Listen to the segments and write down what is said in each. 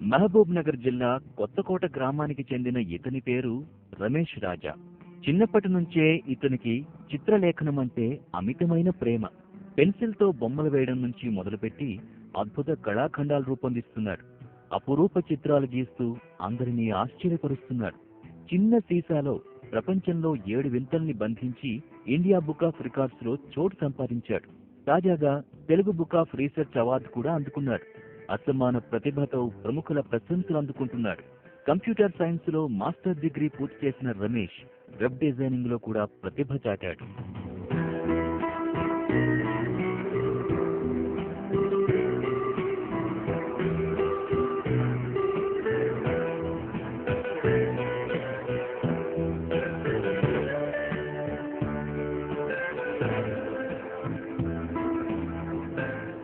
మహబూబ్ నగర్ జిల్లా కొత్తకోట గ్రామానికి చెందిన ఇతని పేరు రమేష్ రాజా. చిన్నప్పటి నుంచే ఇతనికి చిత్రలేఖనం అంటే అమితమైన ప్రేమ. పెన్సిల్తో బొమ్మలు వేయడం నుంచి మొదలుపెట్టి అద్భుత కళాఖండాలు రూపొందిస్తున్నాడు. అపురూప చిత్రాలు గీస్తూ అందరినీ ఆశ్చర్యపరుస్తున్నాడు. చిన్న సీసాలో ప్రపంచంలో 7 వింతల్ని బంధించి ఇండియా బుక్ ఆఫ్ రికార్డ్స్ లో చోటు సంపాదించాడు. తాజాగా Telugu book of research award కూడా అందుకున్నాడు. అసమాన ప్రతిభతో ప్రముఖుల ప్రశంసలు అందుకుంటున్నాడు. కంప్యూటర్ సైన్స్ లో మాస్టర్ డిగ్రీ పూర్తి చేసిన రమేష్ వెబ్ డిజైనింగ్ లో కూడా ప్రతిభ చాటాడు.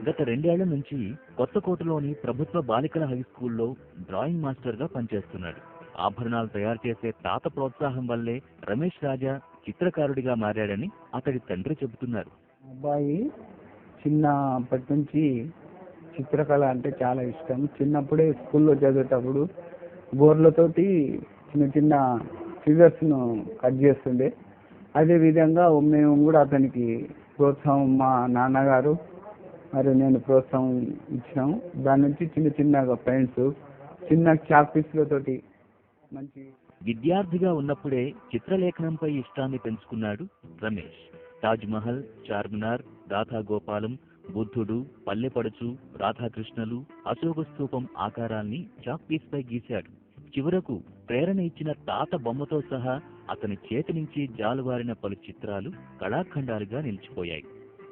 గత 2 ఏళ్ల నుంచి కొత్తకోటలోని ప్రభుత్వ బాలికల హైస్కూల్లో డ్రాయింగ్ మాస్టర్ గా పనిచేస్తున్నాడు. ఆభరణాలు తయారు చేసే తాత ప్రోత్సాహం వల్లే రమేష్ రాజా చిత్రకారుడిగా మారాడని అతడి తండ్రి చెబుతున్నారు. అబ్బాయి చిన్నప్పటి నుంచి చిత్రకళ అంటే చాలా ఇష్టం. చిన్నప్పుడే స్కూల్లో చదివేటప్పుడు బోర్లతోటి చిన్న చిన్న ఫిగర్స్ను కట్ చేస్తుండే. అదేవిధంగా మేము కూడా అతనికి ప్రోత్సాహం, మా నాన్నగారు మరియు నేను ప్రోత్సాహం ఇచ్చినాము. దాని నుంచి చిన్న చిన్నగా పెయింట్స్, చిన్న చాక్ పీస్లతోటి మంచి. విద్యార్థిగా ఉన్నప్పుడే చిత్రలేఖనంపై ఇష్టాన్ని పెంచుకున్నాడు రమేష్. తాజ్ మహల్, చార్మినార్, రాధా గోపాలం, బుద్ధుడు, పల్లెపడుచు, రాధాకృష్ణలు, అశోక స్తూపం ఆకారాల్ని చాక్ పీస్ పై గీశాడు. చివరకు ప్రేరణ ఇచ్చిన తాత బొమ్మతో సహా అతని చేతి నుంచి జాలువారిన పలు చిత్రాలు కళాఖండాలుగా నిలిచిపోయాయి.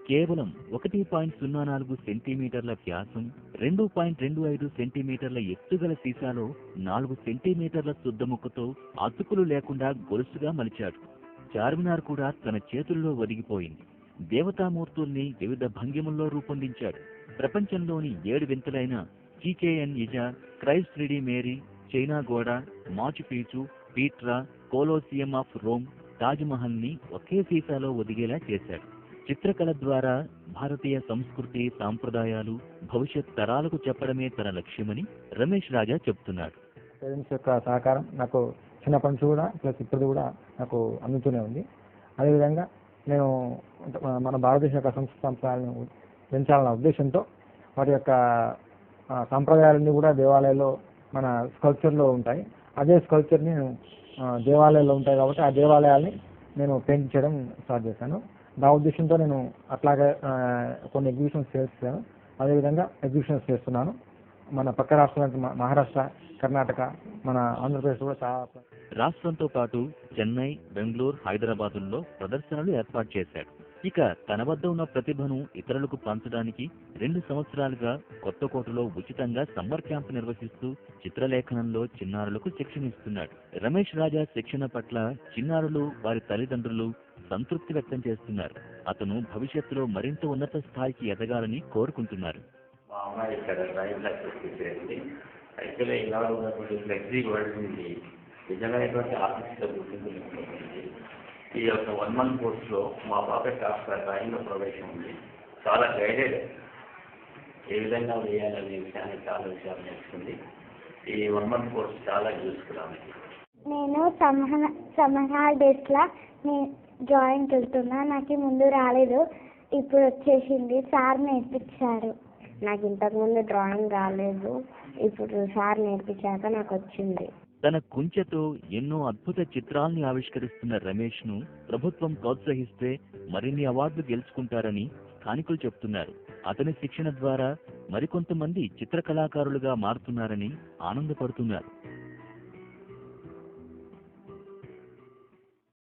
కేవలం 1.04 సెంటీమీటర్ల వ్యాసం, 2.25 సెంటీమీటర్ల ఎత్తుగల సీసాలో 4 సెంటీమీటర్ల శుద్ధముక్కతో అతుకులు లేకుండా గొలుసుగా మలిచాడు. చార్మినార్ కూడా తన చేతుల్లో ఒదిగిపోయింది. దేవతామూర్తుల్ని వివిధ భంగిమల్లో రూపొందించాడు. ప్రపంచంలోని 7 వింతలైన Chichen Itza, Christ redeemer, China గోడ, Machu Picchu, Petra, Colosseum of Rome, Taj Mahal ని ఒకే సీసాలో ఒదిగేలా చేశాడు. చిత్రకళ ద్వారా భారతీయ సంస్కృతి, సాంప్రదాయాలు భవిష్యత్ తరాలకు చెప్పడమే తన లక్ష్యమని రమేష్ రాజా చెబుతున్నాడు. పేరెంట్స్ యొక్క సహకారం నాకు చిన్నప్పటి నుంచి కూడా ప్లస్ ఇప్పుడు కూడా నాకు అందుతూనే ఉంది. అదేవిధంగా నేను మన భారతదేశ యొక్క సంస్కృతి సంప్రదాయాలను పెంచాలన్న ఉద్దేశంతో వాటి యొక్క సంప్రదాయాలన్నీ కూడా దేవాలయాల్లో మన స్కల్ప్చర్లో ఉంటాయి. అదే స్కల్ప్చర్ని దేవాలయాల్లో ఉంటాయి కాబట్టి ఆ దేవాలయాల్ని నేను పెయింట్ చేయడం స్టార్ట్ చేశాను. నా ఉద్దేశంతో నేను అట్లాగే కొన్ని ఎగ్జిబిషన్స్ చేస్తాను. అదేవిధంగా ఎగ్జిబిషన్స్ చేస్తున్నాను. మన పక్క రాష్ట్రాలు మహారాష్ట్ర, కర్ణాటక, మన ఆంధ్రప్రదేశ్ కూడా చాలా. రాష్ట్రంతో పాటు చెన్నై, బెంగళూరు, హైదరాబాదుల్లో ప్రదర్శనలు ఏర్పాటు చేశాడు. ఇక తన వద్ద ఉన్న ప్రతిభను ఇతరులకు పంచడానికి 2 సంవత్సరాలుగా కొత్తకోటలో ఉచితంగా సమ్మర్ క్యాంప్ నిర్వహిస్తూ చిత్రలేఖనంలో చిన్నారులకు శిక్షణ ఇస్తున్నాడు. రమేష్ రాజా శిక్షణ పట్ల చిన్నారులు, వారి తల్లిదండ్రులు సంతృప్తి వ్యక్తం చేస్తున్నారు. అతను భవిష్యత్తులో మరింత ఉన్నత స్థాయికి ఎదగాలని కోరుకుంటున్నారు. మా అమ్మాయి ఇక్కడ డ్రైవింగ్ లైసెన్స్ ఇచ్చేది. యాక్చువల్గా ఇలా ఉన్నటువంటి ఫ్లెక్సీ వరల్డ్ నుండి నిజమైనటువంటి ఆఫీస్లో గుర్తింపునిస్తుంది. ఈ యొక్క 1 month కోర్సులో మా పాప కాస్త డ్రాయింగ్లో ప్రవేశం ఉంది. చాలా గైడెడ్, ఏ విధంగా వేయాలనే విషయాన్ని చాలా విషయాలు నేర్చుకుంది. ఈ 1 month కోర్సు చాలా యూస్ఫుల్ అయింది. నేను సమ్మర్ హాలిడేస్లో డ్రాయింగ్ వెళ్తున్నా. నాకు ముందు రాలేదు, ఇప్పుడు వచ్చేసింది. సార్ నేర్పించారు. నాకు ఇంతకుముందు డ్రాయింగ్ రాలేదు, ఇప్పుడు సార్ నేర్పించాక నాకు వచ్చింది. తన కుంచెతో ఎన్నో అద్భుత చిత్రాల్ని ఆవిష్కరిస్తున్న రమేష్ ను ప్రభుత్వం ప్రోత్సహిస్తే మరిన్ని అవార్డులు గెలుచుకుంటారని స్థానికులు చెబుతున్నారు. అతని శిక్షణ ద్వారా మరికొంతమంది చిత్రకళాకారులుగా మారుతున్నారని ఆనందపడుతున్నారు.